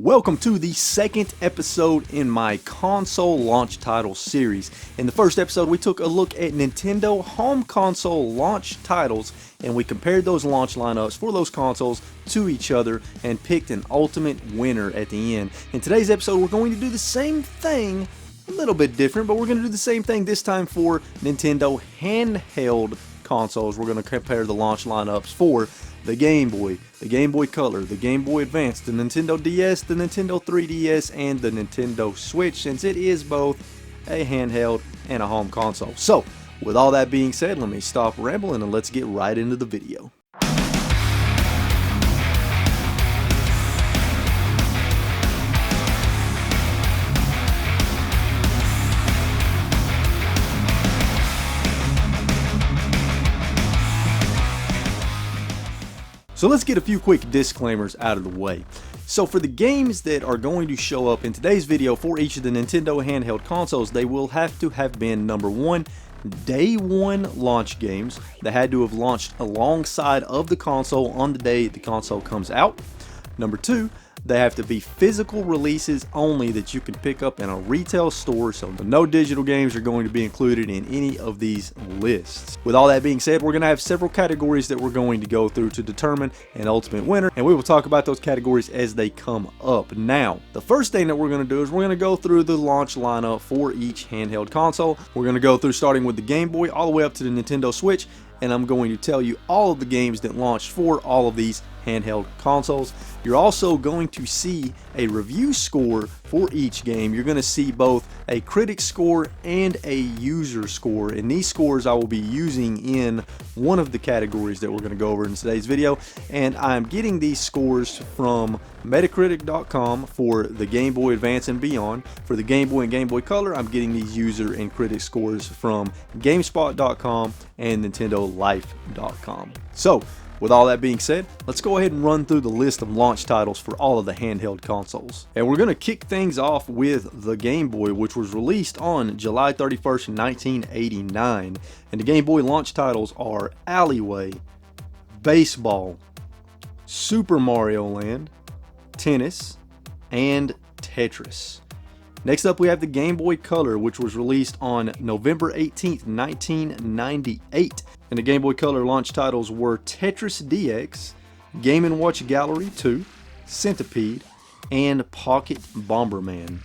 Welcome to the second episode in my console launch title series. In the first episode, we took a look at Nintendo home console launch titles and we compared those launch lineups for those consoles to each other and picked an ultimate winner at the end. In today's episode, we're going to do the same thing, a little bit different, but we're going to do the same thing this time for Nintendo handheld consoles. We're going to compare the launch lineups for the Game Boy, the Game Boy Color, the Game Boy Advance, the Nintendo DS, the Nintendo 3DS, and the Nintendo Switch, since it is both a handheld and a home console. So, with all that being said, let me stop rambling and let's get right into the video. So let's get a few quick disclaimers out of the way. So for the games that are going to show up in today's video for each of the Nintendo handheld consoles, they will have to have been number one, day one launch games that had to have launched alongside of the console on the day the console comes out. Number two, they have to be physical releases only that you can pick up in a retail store, so no digital games are going to be included in any of these lists. With all that being said, we're going to have several categories that we're going to go through to determine an ultimate winner, and we will talk about those categories as they come up. Now, the first thing that we're going to do is we're going to go through the launch lineup for each handheld console. We're going to go through starting with the Game Boy all the way up to the Nintendo Switch, and I'm going to tell you all of the games that launched for all of these handheld consoles. You're also going to see a review score for each game. You're going to see both a critic score and a user score, and these scores I will be using in one of the categories that we're going to go over in today's video, and I'm getting these scores from Metacritic.com for the Game Boy Advance and beyond. For the Game Boy and Game Boy Color, I'm getting these user and critic scores from GameSpot.com and NintendoLife.com. So, with all that being said, let's go ahead and run through the list of launch titles for all of the handheld consoles. And we're going to kick things off with the Game Boy, which was released on July 31st, 1989. And the Game Boy launch titles are Alleyway, Baseball, Super Mario Land, Tennis, and Tetris. Next up, we have the Game Boy Color, which was released on November 18th, 1998. And the Game Boy Color launch titles were Tetris DX, Game & Watch Gallery 2, Centipede, and Pocket Bomberman.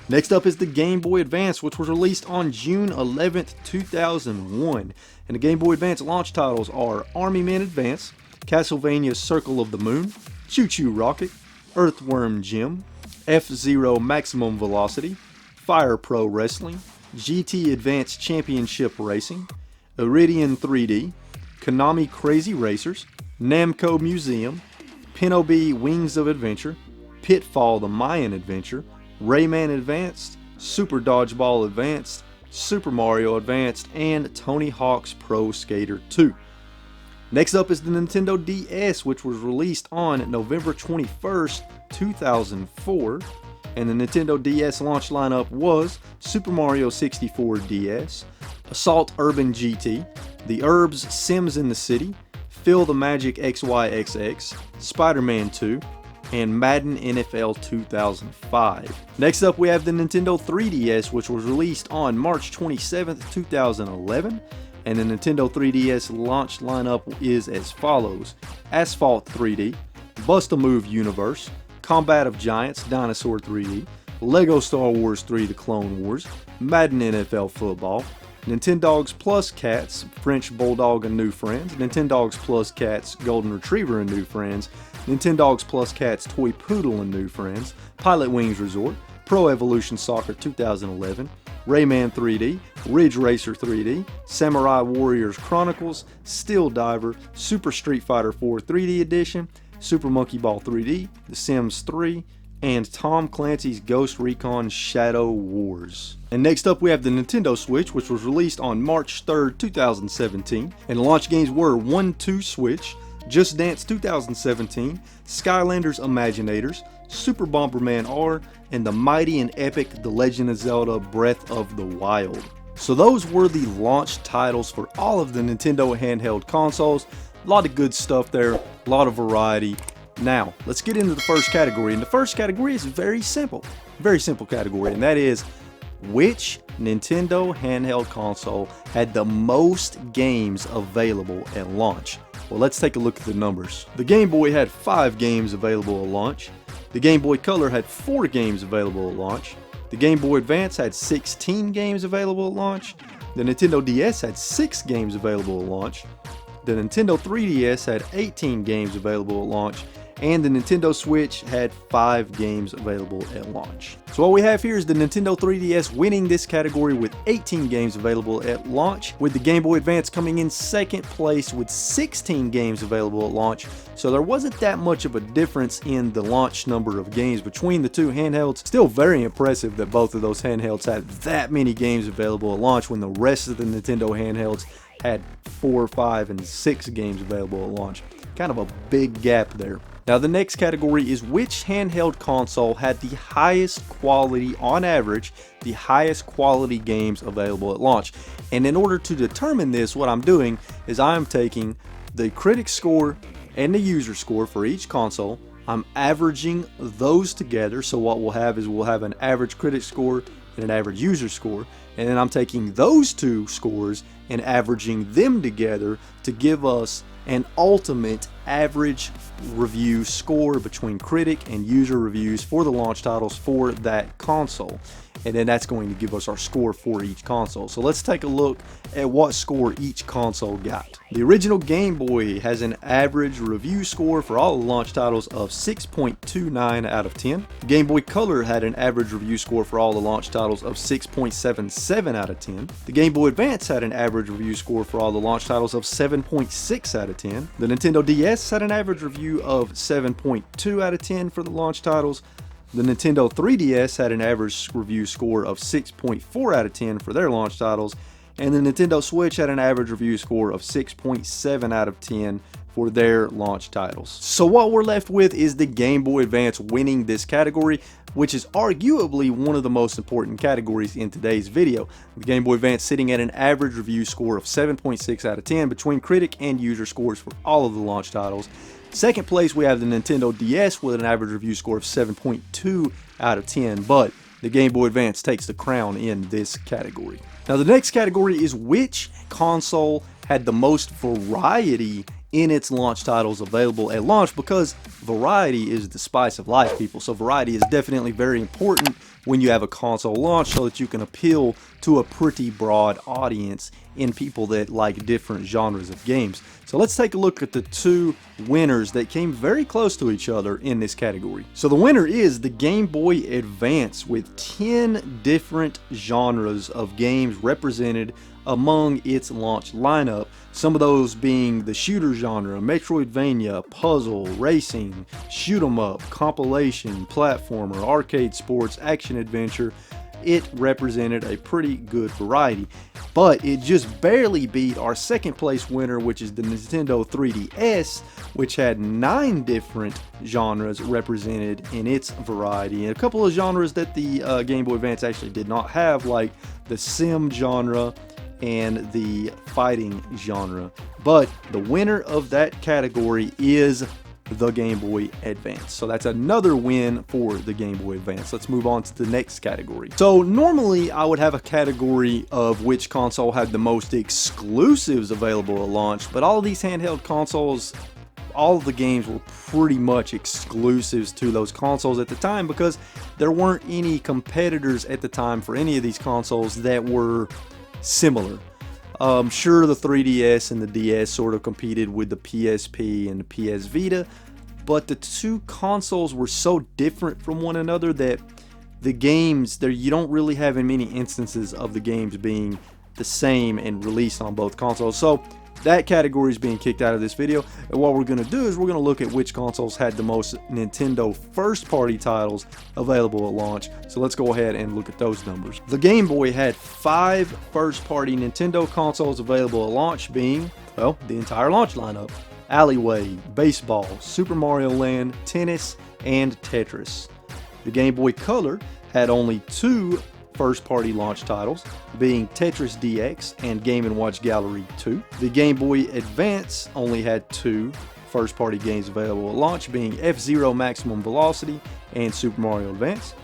Next up is the Game Boy Advance, which was released on June 11th, 2001. And the Game Boy Advance launch titles are Army Men Advance, Castlevania Circle of the Moon, Choo Choo Rocket, Earthworm Jim, F-Zero Maximum Velocity, Fire Pro Wrestling, GT Advanced Championship Racing, Iridian 3D, Konami Crazy Racers, Namco Museum, Pinobi Wings of Adventure, Pitfall the Mayan Adventure, Rayman Advanced, Super Dodgeball Advanced, Super Mario Advanced, and Tony Hawk's Pro Skater 2. Next up is the Nintendo DS, which was released on November 21st, 2004. And the Nintendo DS launch lineup was Super Mario 64 DS, Assault Urban GT, The Herbs Sims in the City, Phil the Magic XYXX, Spider-Man 2, and Madden NFL 2005. Next up, we have the Nintendo 3DS, which was released on March 27th, 2011. And the Nintendo 3DS launch lineup is as follows: Asphalt 3D, Bust-A-Move Universe, Combat of Giants Dinosaur 3D, Lego Star Wars 3 The Clone Wars, Madden NFL Football, Nintendogs Plus Cats French Bulldog and New Friends, Nintendogs Plus Cats Golden Retriever and New Friends, Nintendogs Plus Cats Toy Poodle and New Friends, Pilot Wings Resort, Pro Evolution Soccer 2011, Rayman 3D, Ridge Racer 3D, Samurai Warriors Chronicles, Steel Diver, Super Street Fighter 4 3D Edition, Super Monkey Ball 3D, The Sims 3, and Tom Clancy's Ghost Recon Shadow Wars. And next up, we have the Nintendo Switch, which was released on March 3rd, 2017. And the launch games were 1-2 Switch, Just Dance 2017, Skylanders Imaginators, Super Bomberman R, and the mighty and epic The Legend of Zelda Breath of the Wild. So those were the launch titles for all of the Nintendo handheld consoles. A lot of good stuff there, a lot of variety. Now, let's get into the first category, and the first category is very simple category, and that is which Nintendo handheld console had the most games available at launch. Well, let's take a look at the numbers. The Game Boy had 5 games available at launch. The Game Boy Color had 4 games available at launch. The Game Boy Advance had 16 games available at launch. The Nintendo DS had 6 games available at launch. The Nintendo 3DS had 18 games available at launch. And the Nintendo Switch had 5 games available at launch. So what we have here is the Nintendo 3DS winning this category with 18 games available at launch, with the Game Boy Advance coming in second place with 16 games available at launch. So there wasn't that much of a difference in the launch number of games between the two handhelds. Still very impressive that both of those handhelds had that many games available at launch when the rest of the Nintendo handhelds had 4, 5, and 6 games available at launch. Kind of a big gap there. Now the next category is which handheld console had the highest quality, on average, the highest quality games available at launch. And in order to determine this, what I'm doing is I'm taking the critic score and the user score for each console. I'm averaging those together, so what we'll have is we'll have an average critic score and an average user score, and then I'm taking those two scores and averaging them together to give us an ultimate average review score between critic and user reviews for the launch titles for that console. And then that's going to give us our score for each console. So let's take a look at what score each console got. The original Game Boy has an average review score for all the launch titles of 6.29 out of 10. Game Boy Color had an average review score for all the launch titles of 6.77 out of 10. The Game Boy Advance had an average review score for all the launch titles of 7.6 out of 10. The Nintendo DS had an average review of 7.2 out of 10 for the launch titles. The Nintendo 3DS had an average review score of 6.4 out of 10 for their launch titles, and the Nintendo Switch had an average review score of 6.7 out of 10 for their launch titles. So what we're left with is the Game Boy Advance winning this category, which is arguably one of the most important categories in today's video. The Game Boy Advance sitting at an average review score of 7.6 out of 10 between critic and user scores for all of the launch titles. Second place, we have the Nintendo DS with an average review score of 7.2 out of 10, but the Game Boy Advance takes the crown in this category. Now the next category is which console had the most variety in its launch titles available at launch, because variety is the spice of life, people. So variety is definitely very important when you have a console launch, so that you can appeal to a pretty broad audience in people that like different genres of games. So let's take a look at the two winners that came very close to each other in this category. So the winner is the Game Boy Advance with 10 different genres of games represented among its launch lineup. Some of those being the shooter genre, Metroidvania, puzzle, racing, shoot 'em up, compilation, platformer, arcade sports, action adventure. It represented a pretty good variety, but it just barely beat our second place winner, which is the Nintendo 3DS, which had 9 different genres represented in its variety, and a couple of genres that the Game Boy Advance actually did not have, like the sim genre and the fighting genre. But the winner of that category is the Game Boy Advance. So that's another win for the Game Boy Advance. Let's move on to the next category. So normally I would have a category of which console had the most exclusives available at launch, but all of these handheld consoles, all of the games were pretty much exclusives to those consoles at the time, because there weren't any competitors at the time for any of these consoles that were similar. Sure, the 3DS and the DS sort of competed with the PSP and the PS Vita, but the two consoles were so different from one another that the games there, you don't really have in many instances of the games being the same and released on both consoles. So that category is being kicked out of this video, and what we're going to do is we're going to look at which consoles had the most Nintendo first-party titles available at launch. So let's go ahead and look at those numbers. The Game Boy had 5 first-party Nintendo consoles available at launch, being, well, the entire launch lineup: Alleyway, Baseball, Super Mario Land, Tennis, and Tetris. The Game Boy Color had only 2 first-party launch titles, being Tetris DX and Game & Watch Gallery 2. The Game Boy Advance only had 2 first-party games available at launch, being F-Zero Maximum Velocity and Super Mario Advance.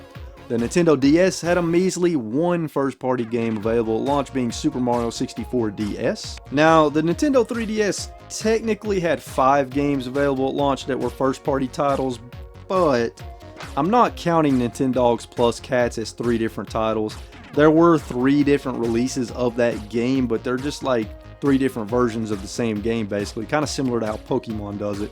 The Nintendo DS had a measly one first-party game available at launch, being Super Mario 64 DS. Now, the Nintendo 3DS technically had 5 games available at launch that were first-party titles, but I'm not counting Nintendogs Plus Cats as 3 different titles. There were 3 different releases of that game, but they're just like 3 different versions of the same game, basically, kind of similar to how Pokemon does it.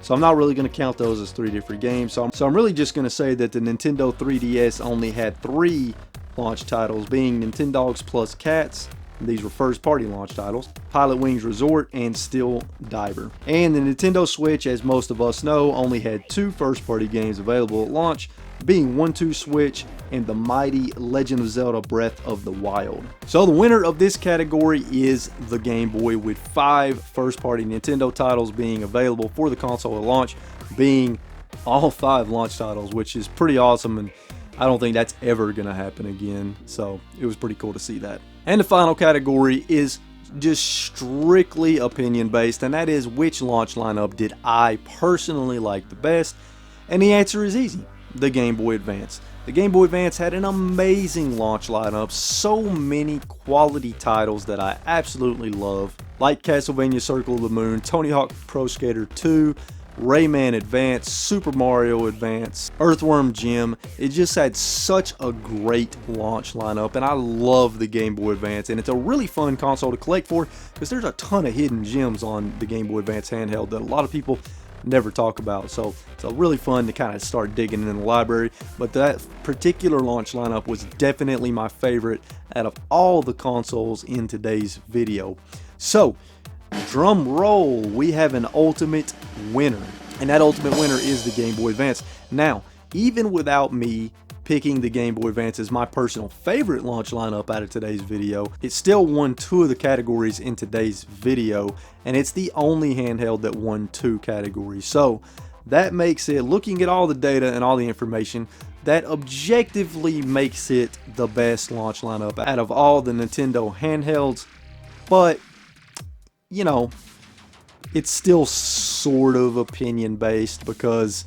So I'm not really going to count those as 3 different games. So I'm really just going to say that the Nintendo 3DS only had 3 launch titles, being Nintendogs Plus Cats. These were first-party launch titles, Pilot Wings Resort, and Steel Diver. And the Nintendo Switch, as most of us know, only had 2 first-party games available at launch, being 1-2 Switch and the mighty Legend of Zelda Breath of the Wild. So the winner of this category is the Game Boy, with 5 first-party Nintendo titles being available for the console at launch, being all 5 launch titles, which is pretty awesome, and I don't think that's ever going to happen again. So it was pretty cool to see that. And the final category is just strictly opinion based, and that is which launch lineup did I personally like the best? And the answer is easy: the Game Boy Advance. The Game Boy Advance had an amazing launch lineup, so many quality titles that I absolutely love, like Castlevania Circle of the Moon, Tony Hawk Pro Skater 2, Rayman Advance, Super Mario Advance, Earthworm Jim. It just had such a great launch lineup, and I love the Game Boy Advance, and it's a really fun console to collect for because there's a ton of hidden gems on the Game Boy Advance handheld that a lot of people never talk about. So it's really fun to kind of start digging in the library. But that particular launch lineup was definitely my favorite out of all the consoles in today's video. So drum roll, we have an ultimate winner, and that ultimate winner is the Game Boy Advance. Now, even without me picking the Game Boy Advance as my personal favorite launch lineup out of today's video, it still won 2 of the categories in today's video, and it's the only handheld that won 2 categories. So that makes it, looking at all the data and all the information, that objectively makes it the best launch lineup out of all the Nintendo handhelds. But you know, it's still sort of opinion based, because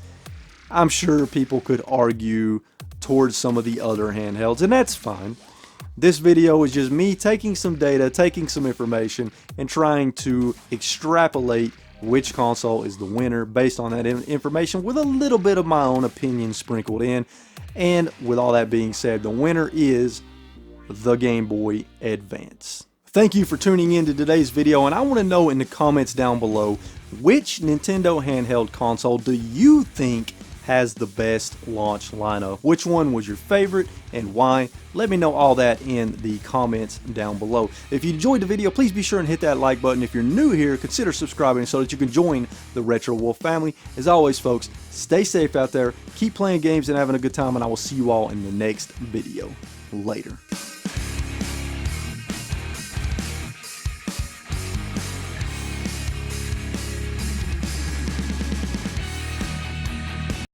I'm sure people could argue towards some of the other handhelds, and that's fine. This video is just me taking some data, taking some information, and trying to extrapolate which console is the winner based on that information, with a little bit of my own opinion sprinkled in. And with all that being said, the winner is the Game Boy Advance. Thank you for tuning in to today's video, and I want to know in the comments down below, which Nintendo handheld console do you think has the best launch lineup? Which one was your favorite and why? Let me know all that in the comments down below. If you enjoyed the video, please be sure and hit that like button. If you're new here, consider subscribing so that you can join the RetroWolf family. As always, folks, stay safe out there, keep playing games and having a good time, and I will see you all in the next video. Later.